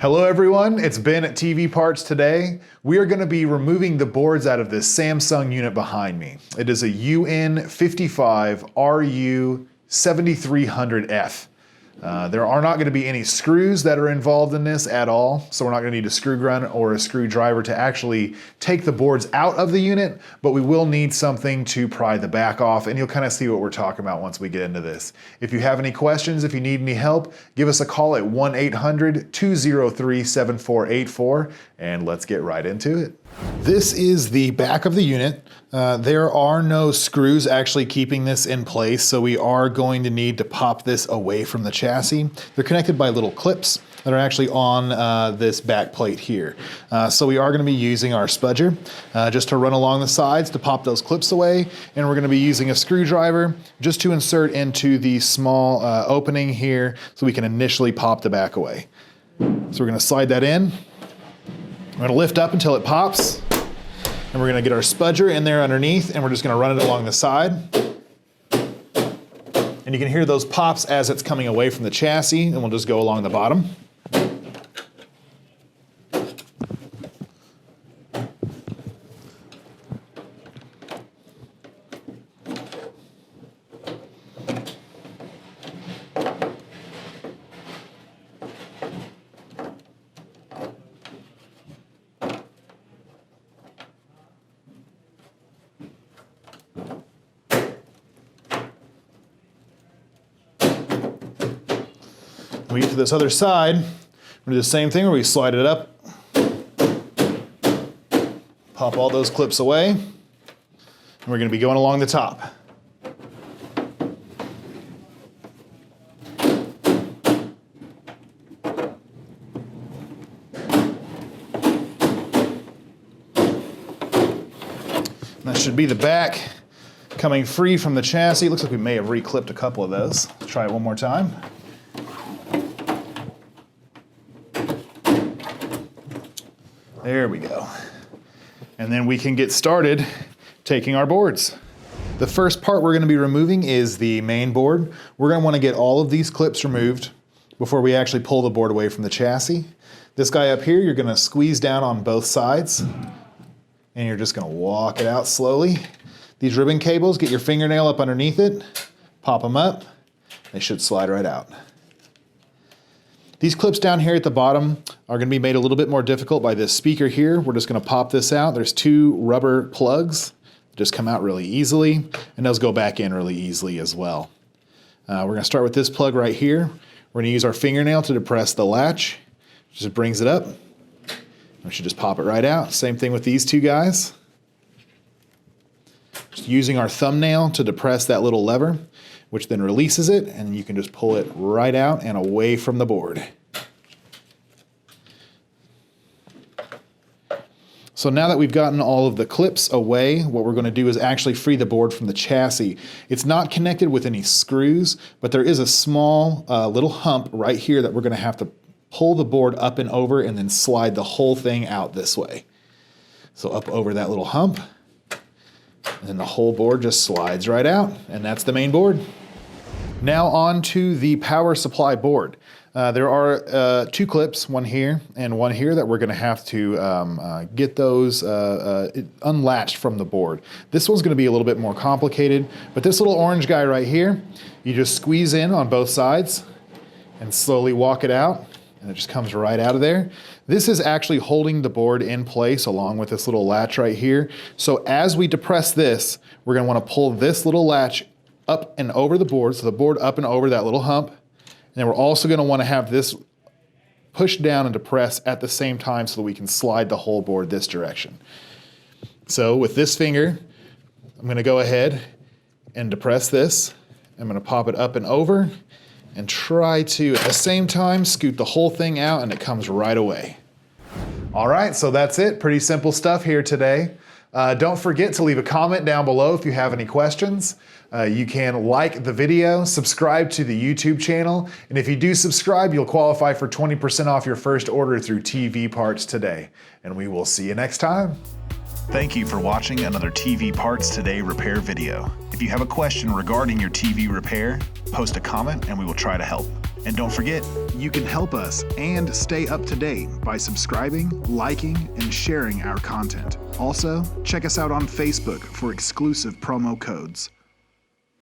Hello everyone, it's Ben at TV Parts today. We are going to be removing the boards out of this Samsung unit behind me. It is a UN55RU7300F. There are not going to be any screws that are involved in this at all, so we're not going to need a screw gun or a screwdriver to actually take the boards out of the unit, but we will need something to pry the back off, and you'll kind of see what we're talking about once we get into this. If you have any questions, if you need any help, give us a call at 1-800-203-7484, and let's get right into it. This is the back of the unit. There are no screws actually keeping this in place, so we are going to need to pop this away from the chassis. They're connected by little clips that are actually on this back plate here. So we are going to be using our spudger just to run along the sides to pop those clips away, and we're going to be using a screwdriver just to insert into the small opening here so we can initially pop the back away. So we're going to slide that in. We're going to lift up until it pops, and we're going to get our spudger in there underneath, and we're just going to run it along the side. And you can hear those pops as it's coming away from the chassis, and we'll just go along the bottom. When we get to this other side, we're gonna do the same thing where we slide it up, pop all those clips away, and we're gonna be going along the top. And that should be the back coming free from the chassis. It looks like we may have reclipped a couple of those. Let's try it one more time. There we go. And then we can get started taking our boards. The first part we're going to be removing is the main board. We're going to want to get all of these clips removed before we actually pull the board away from the chassis. This guy up here, you're going to squeeze down on both sides, and you're just going to walk it out slowly. These ribbon cables, get your fingernail up underneath it, pop them up, they should slide right out. These clips down here at the bottom are going to be made a little bit more difficult by this speaker here. We're just going to pop this out. There's two rubber plugs that just come out really easily, and those go back in really easily as well. We're going to start with this plug right here. We're going to use our fingernail to depress the latch. Just brings it up. We should just pop it right out. Same thing with these two guys. Just using our thumbnail to depress that little lever, which then releases it, and you can just pull it right out and away from the board. So now that we've gotten all of the clips away, what we're going to do is actually free the board from the chassis. It's not connected with any screws, but there is a small little hump right here that we're going to have to pull the board up and over and then slide the whole thing out this way. So up over that little hump, and then the whole board just slides right out, and that's the main board. Now on to the power supply board. There are two clips, one here and one here, that we're going to have to get those unlatched from the board. This one's going to be a little bit more complicated, but this little orange guy right here, you just squeeze in on both sides and slowly walk it out, and it just comes right out of there. This is actually holding the board in place along with this little latch right here. So as we depress this, we're going to want to pull this little latch up and over the board, so the board up and over that little hump. And then we're also going to want to have this pushed down and depressed at the same time so that we can slide the whole board this direction. So with this finger, I'm going to go ahead and depress this. I'm going to pop it up and over and try to, at the same time, scoot the whole thing out, and it comes right away. All right, so that's it. Pretty simple stuff here today. Don't forget to leave a comment down below if you have any questions. You can like the video, subscribe to the YouTube channel, and if you do subscribe, you'll qualify for 20% off your first order through TV Parts Today. And we will see you next time. Thank you for watching another TV Parts Today repair video. If you have a question regarding your TV repair, post a comment and we will try to help. And don't forget, you can help us and stay up to date by subscribing, liking, and sharing our content. Also, check us out on Facebook for exclusive promo codes.